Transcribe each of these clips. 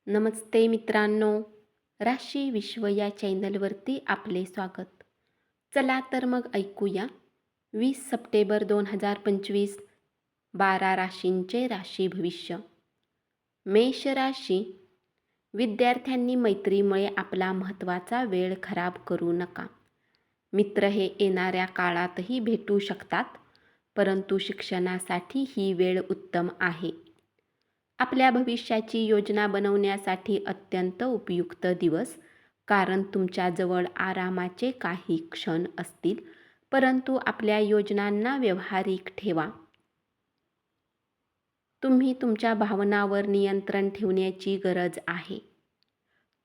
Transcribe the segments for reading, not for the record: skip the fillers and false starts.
नमस्ते मित्रांनो, राशी विश्व या चॅनलवरती आपले स्वागत. चला तर मग ऐकूया 20 सप्टेंबर 2025 12 राशींचे राशी भविष्य. मेष राशी. विद्यार्थ्यांनी मैत्रीमुळे आपला महत्त्वाचा वेळ खराब करू नका. मित्र हे येणाऱ्या काळातही भेटू शकतात, परंतु शिक्षणासाठी ही वेळ उत्तम आहे. आपल्या भविष्याची योजना बनवण्यासाठी अत्यंत उपयुक्त दिवस, कारण तुमच्याजवळ आरामाचे काही क्षण असतील, परंतु आपल्या योजनांना व्यावहारिक ठेवा. तुम्ही तुमच्या भावनांवर नियंत्रण ठेवण्याची गरज आहे.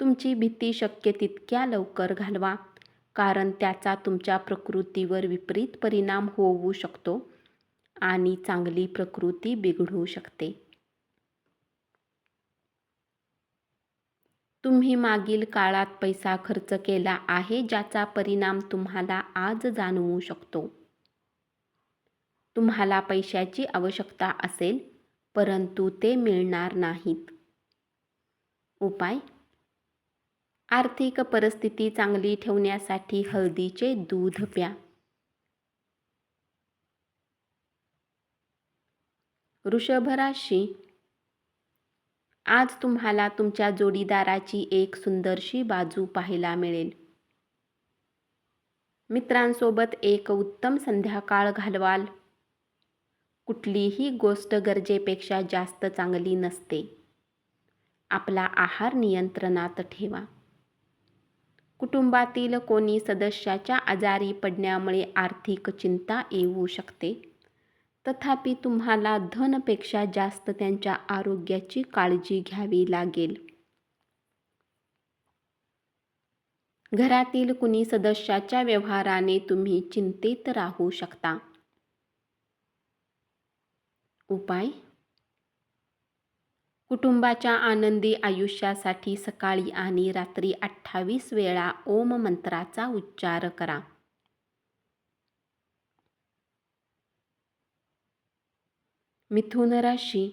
तुमची भीती शक्य तितक्या लवकर घालवा, कारण त्याचा तुमच्या प्रकृतीवर विपरीत परिणाम होऊ शकतो आणि चांगली प्रकृती बिघडू शकते. तुम्ही मागील काळात पैसा खर्च केला आहे, ज्याचा परिणाम तुम्हाला आज जाणवू शकतो. तुम्हाला पैशाची आवश्यकता असेल, परंतु ते मिळणार नाहीत. उपाय: आर्थिक परिस्थिती चांगली ठेवण्यासाठी हळदीचे दूध प्या. वृषभ राशी. आज तुम्हाला तुमच्या जोडीदाराची एक सुंदरशी बाजू पाहायला मिळेल. मित्रांसोबत एक उत्तम संध्याकाळ घालवाल. कुठलीही गोष्ट गरजेपेक्षा जास्त चांगली नसते. आपला आहार नियंत्रणात ठेवा. कुटुंबातील कोणी सदस्याच्या आजारी पडण्यामुळे आर्थिक चिंता येऊ शकते. तथापि तुम्हाला धनापेक्षा जास्त त्यांच्या आरोग्याची काळजी घ्यावी लागेल. घरातील कुणी सदस्याच्या व्यवहाराने तुम्ही चिंतित राहू शकता. उपाय: कुटुंबाच्या आनंदी आयुष्यासाठी सकाळी आणि रात्री 28 वेळा ओम मंत्राचा उच्चार करा. मिथुन राशी.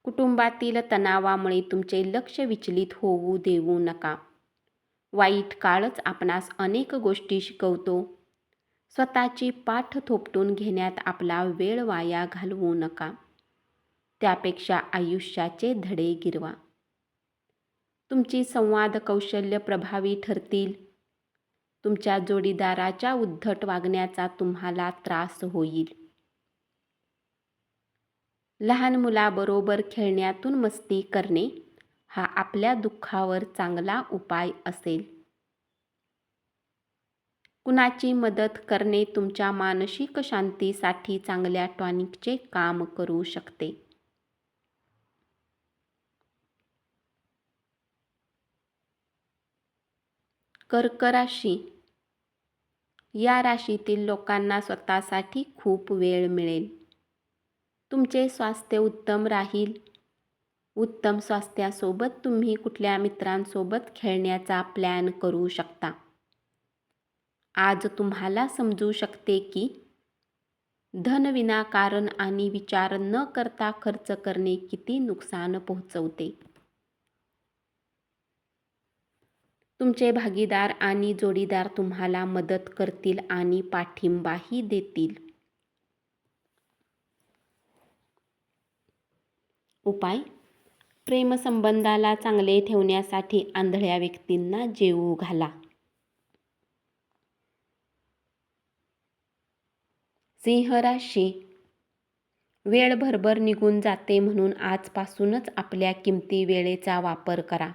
कुटुंबातील तणावामुळे तुमचे लक्ष विचलित होऊ देऊ नका. वाईट काळच आपणास अनेक गोष्टी शिकवतो. स्वतःची पाठ थोपटून घेण्यात आपला वेळ वाया घालवू नका. त्यापेक्षा आयुष्याचे धडे गिरवा. तुमची संवाद कौशल्य प्रभावी ठरतील. तुमच्या जोडीदाराच्या उद्धट वागण्याचा तुम्हाला त्रास होईल. लहान मुलाबरोबर खेळण्यातून मस्ती करणे हा आपल्या दुःखावर चांगला उपाय असेल. कुणाची मदत करणे तुमच्या मानसिक शांतीसाठी चांगल्या टॉनिकचे काम करू शकते. कर्क राशी. या राशीतील लोकांना स्वतःसाठी खूप वेळ मिळेल. तुमचे स्वास्थ्य उत्तम राहील. उत्तम स्वास्थ्यासोबत तुम्ही कुठल्या मित्रांसोबत खेळण्याचा प्लॅन करू शकता. आज तुम्हाला समजू शकते की धन विनाकारण आणि विचार न करता खर्च करणे किती नुकसान पोहोचवते. तुमचे भागीदार आणि जोडीदार तुम्हाला मदत करतील आणि पाठिंबाही देतील. उपाय: प्रेमसंबंधाला चांगले ठेवण्यासाठी आंधळ्या व्यक्तींना जेवू घाला. सिंह राशी. वेळ भरभर निघून जाते, म्हणून आजपासूनच आपल्या किमती वेळेचा वापर करा.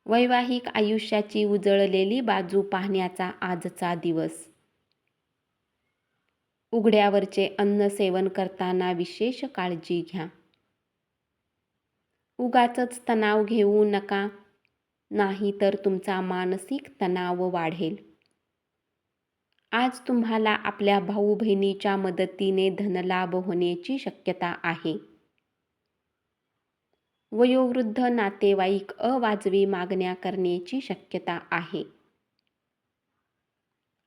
वैवाहिक आयुष्याची उजळलेली बाजू पाहण्याचा आजचा दिवस. उघड्यावरचे अन्न सेवन करताना विशेष काळजी घ्या. उगाचच तणाव घेऊ नका, नाहीतर तुमचा मानसिक तणाव वाढेल. आज तुम्हाला आपल्या भाऊ बहिणीच्या मदतीने धनलाभ होण्याची शक्यता आहे. वयोवृद्ध नातेवाईक अवाजवी मागण्या करण्याची शक्यता आहे.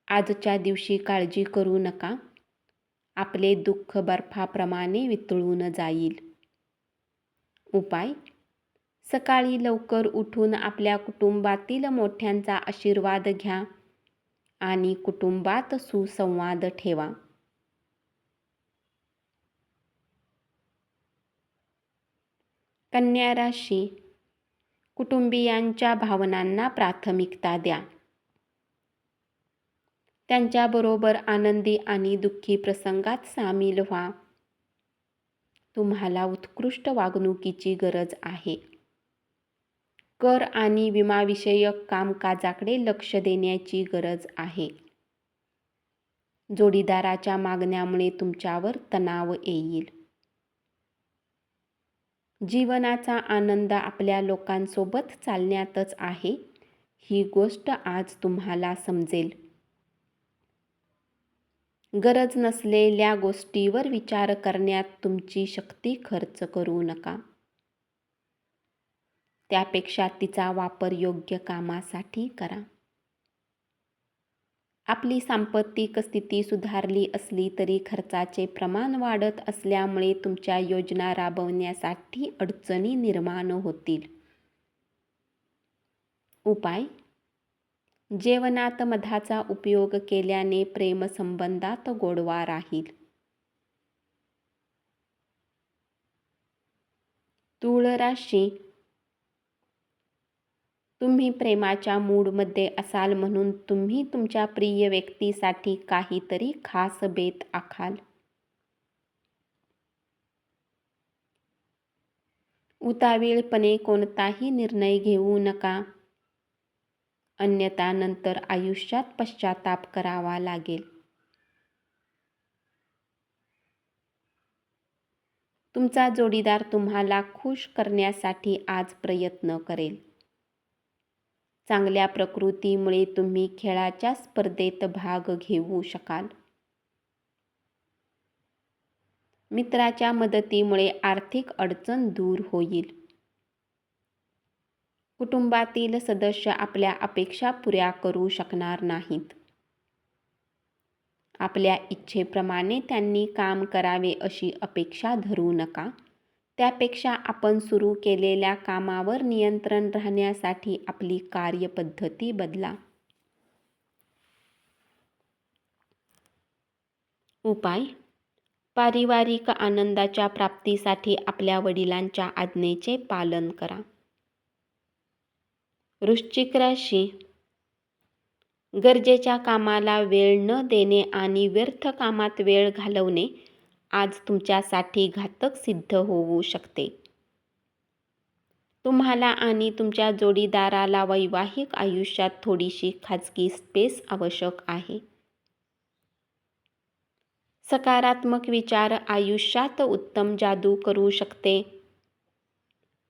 आजच्या दिवशी काळजी करू नका. आपले दुःख बर्फाप्रमाणे वितळून जाईल. उपाय: सकाळी लवकर उठून आपल्या कुटुंबातील मोठ्यांचा आशीर्वाद घ्या आणि कुटुंबात सुसंवाद ठेवा. कन्या राशी: कुटुंबियांच्या भावनांना प्राथमिकता द्या. त्यांच्याबरोबर आनंदी आणि दुःखी प्रसंगात सामील व्हा. तुम्हाला उत्कृष्ट वागणुकीची गरज आहे. कर आणि विमाविषयक कामकाजाकडे लक्ष देण्याची गरज आहे. जोडीदाराच्या मागण्यामुळे तुमच्यावर तणाव येईल. जीवनाचा आनंद आपल्या लोकांसोबत चालण्यातच आहे, ही गोष्ट आज तुम्हाला समजेल. गरज नसलेल्या गोष्टीवर विचार करण्यात तुमची शक्ती खर्च करू नका. त्यापेक्षा तिचा वापर योग्य कामासाठी करा. आपली सांपत्तिक स्थिती सुधारली असली तरी खर्चाचे प्रमाण वाढत असल्यामुळे तुमच्या योजना राबवण्यासाठी अडचणी निर्माण होतील. उपाय: जेवणात मधाचा उपयोग केल्याने प्रेमसंबंधात गोडवा राहील. तूळ राशी: तुम्ही प्रेमाच्या मूडमध्ये असाल म्हणून तुम्ही तुमच्या प्रिय व्यक्तीसाठी काहीतरी खास बेत आखाल. उतावीळपणे कोणताही निर्णय घेऊ नका, अन्यथा नंतर आयुष्यात पश्चाताप करावा लागेल. तुमचा जोडीदार तुम्हाला खुश करण्यासाठी आज प्रयत्न करेल. चांगल्या प्रकृतीमुळे तुम्ही खेळाच्या स्पर्धेत भाग घेऊ शकाल. मित्राच्या मदतीमुळे आर्थिक अडचण दूर होईल. कुटुंबातील सदस्य आपल्या अपेक्षा पुऱ्या करू शकणार नाहीत. आपल्या इच्छेप्रमाणे त्यांनी काम करावे अशी अपेक्षा धरू नका. त्यापेक्षा आपण सुरू केलेल्या कामावर नियंत्रण राहण्यासाठी आपली कार्यपद्धती बदला. उपाय: पारिवारिक आनंदाच्या प्राप्तीसाठी आपल्या वडिलांच्या आज्ञेचे पालन करा. वृश्चिक राशी: गरजेच्या कामाला वेळ न देणे आणि व्यर्थ कामात वेळ घालवणे आज तुमच्यासाठी घातक सिद्ध होऊ शकते. तुम्हाला आणि तुमच्या जोडीदाराला वैवाहिक आयुष्यात थोडीशी खाजगी स्पेस आवश्यक आहे. सकारात्मक विचार आयुष्यात उत्तम जादू करू शकते.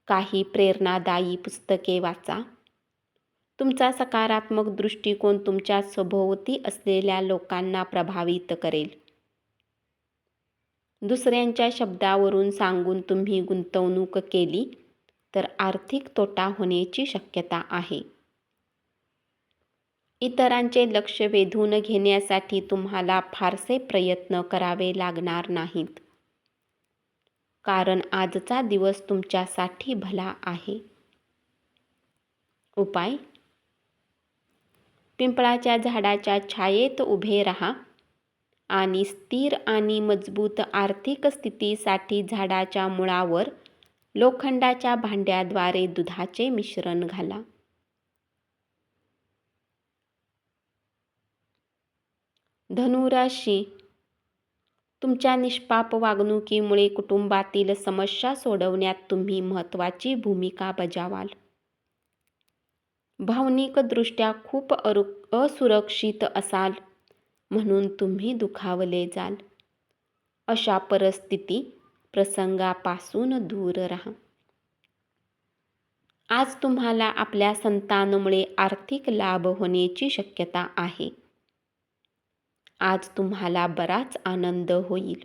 काही प्रेरणादायी पुस्तके वाचा. तुमचा सकारात्मक दृष्टिकोन तुमच्या सभोवती असलेल्या लोकांना प्रभावित करेल. दुसऱ्यांच्या शब्दावरून सांगून तुम्ही गुंतवणूक केली तर आर्थिक तोटा होण्याची शक्यता आहे. इतरांचे लक्ष वेधून घेण्यासाठी तुम्हाला फारसे प्रयत्न करावे लागणार नाहीत, कारण आजचा दिवस तुमच्यासाठी भला आहे. उपाय: पिंपळाच्या झाडाच्या छायेत उभे राहा आणि स्थिर आणि मजबूत आर्थिक स्थितीसाठी झाडाच्या मुळावर लोखंडाच्या भांड्याद्वारे दुधाचे मिश्रण घाला. धनु राशी: तुमच्या निष्पाप वागणुकीमुळे कुटुंबातील समस्या सोडवण्यात तुम्ही महत्त्वाची भूमिका बजावाल. भावनिकदृष्ट्या खूप असुरक्षित असाल म्हणून तुम्ही दुखावले जाल. अशा परिस्थिती प्रसंगापासून दूर राहा. आज तुम्हाला आपल्या संतानामुळे आर्थिक लाभ होण्याची शक्यता आहे. आज तुम्हाला बराच आनंद होईल.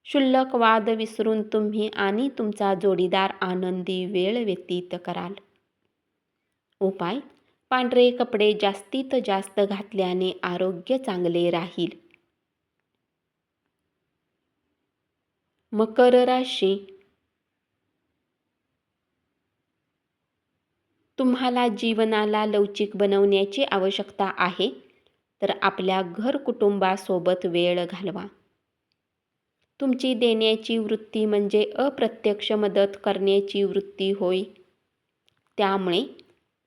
क्षुल्लक वाद विसरून तुम्ही आणि तुमचा जोडीदार आनंदी वेळ व्यतीत कराल. उपाय: पांढरे कपडे जास्तीत जास्त घातल्याने आरोग्य चांगले राहील. मकर राशी: तुम्हाला जीवनाला लवचिक बनवण्याची आवश्यकता आहे, तर आपल्या कुटुंबासोबत वेळ घालवा. तुमची देण्याची वृत्ती म्हणजे अप्रत्यक्ष मदत करण्याची वृत्ती होय. त्यामुळे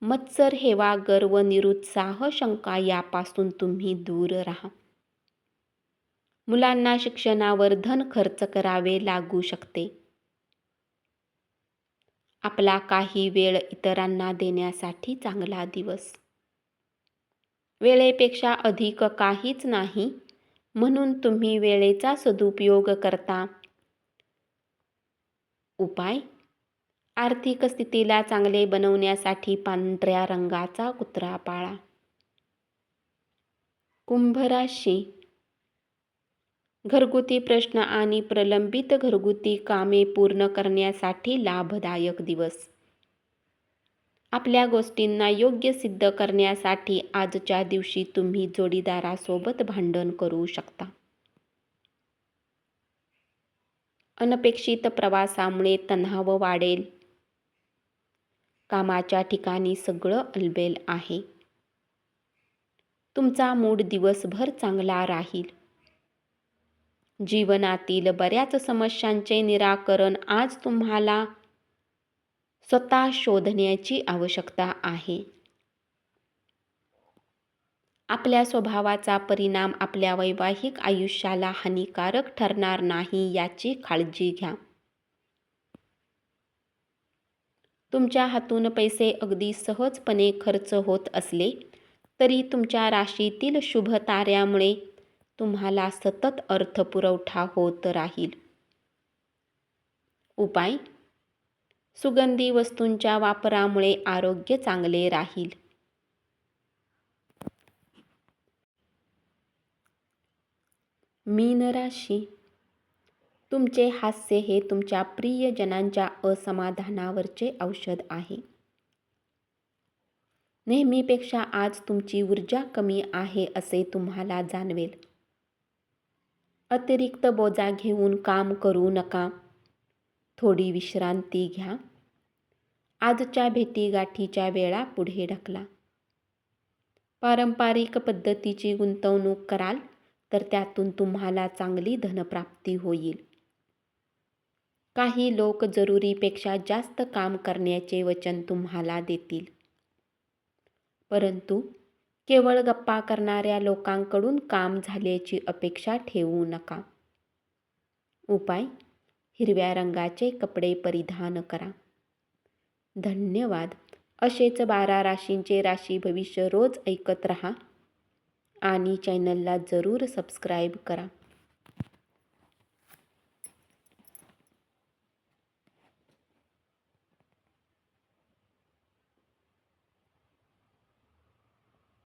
मत्सर, हेवा, गर्व, निरुत्साह, शंका यापासून तुम्ही दूर राहा. मुलांना शिक्षणावर धन खर्च करावे लागू शकते. आपला काही वेळ इतरांना देण्यासाठी चांगला दिवस. वेळेपेक्षा अधिक काहीच नाही, म्हणून तुम्ही वेळेचा सदुपयोग करता. उपाय: आर्थिक स्थितीला चांगले बनवण्यासाठी पांढऱ्या रंगाचा कुत्रा पाळा. कुंभ राशी. घरगुती प्रश्न आणि प्रलंबित घरगुती कामे पूर्ण करण्यासाठी लाभदायक दिवस. आपल्या गोष्टींना योग्य सिद्ध करण्यासाठी आजच्या दिवशी तुम्ही जोडीदारासोबत भांडण करू शकता. अनपेक्षित प्रवासामुळे तणाव वाढेल. कामाच्या ठिकाणी सगळं अलबेल आहे. तुमचा मूड दिवसभर चांगला राहील. जीवनातील बऱ्याच समस्यांचे निराकरण आज तुम्हाला स्वतः शोधण्याची आवश्यकता आहे. आपल्या स्वभावाचा परिणाम आपल्या वैवाहिक आयुष्याला हानिकारक ठरणार नाही याची काळजी घ्या. तुमच्या हातून पैसे अगदी सहजपणे खर्च होत असले तरी तुमच्या राशीतील शुभ ताऱ्यामुळे तुम्हाला सतत अर्थपुरवठा होत राहील. उपाय: सुगंधी वस्तूंच्या वापरामुळे आरोग्य चांगले राहील. मीन राशी. तुमचे हास्य हे तुमच्या प्रियजनांच्या असमाधानावरचे औषध आहे. नेहमीपेक्षा आज तुमची ऊर्जा कमी आहे असे तुम्हाला जाणवेल. अतिरिक्त बोजा घेऊन काम करू नका. थोडी विश्रांती घ्या. आजच्या भेटीगाठीच्या वेळा पुढे ढकला. पारंपरिक पद्धतीची गुंतवणूक कराल तर त्यातून तुम्हाला चांगली धनप्राप्ती होईल. काही लोक जरुरीपेक्षा जास्त काम करण्याचे वचन तुम्हाला देतील. परंतु केवळ गप्पा करणाऱ्या लोकांकडून काम झाल्याची अपेक्षा ठेवू नका. उपाय: हिरव्या रंगाचे कपडे परिधान करा. धन्यवाद. असेच 12 राशींचे राशी भविष्य रोज ऐकत रहा आणि चॅनलला जरूर सबस्क्राईब करा.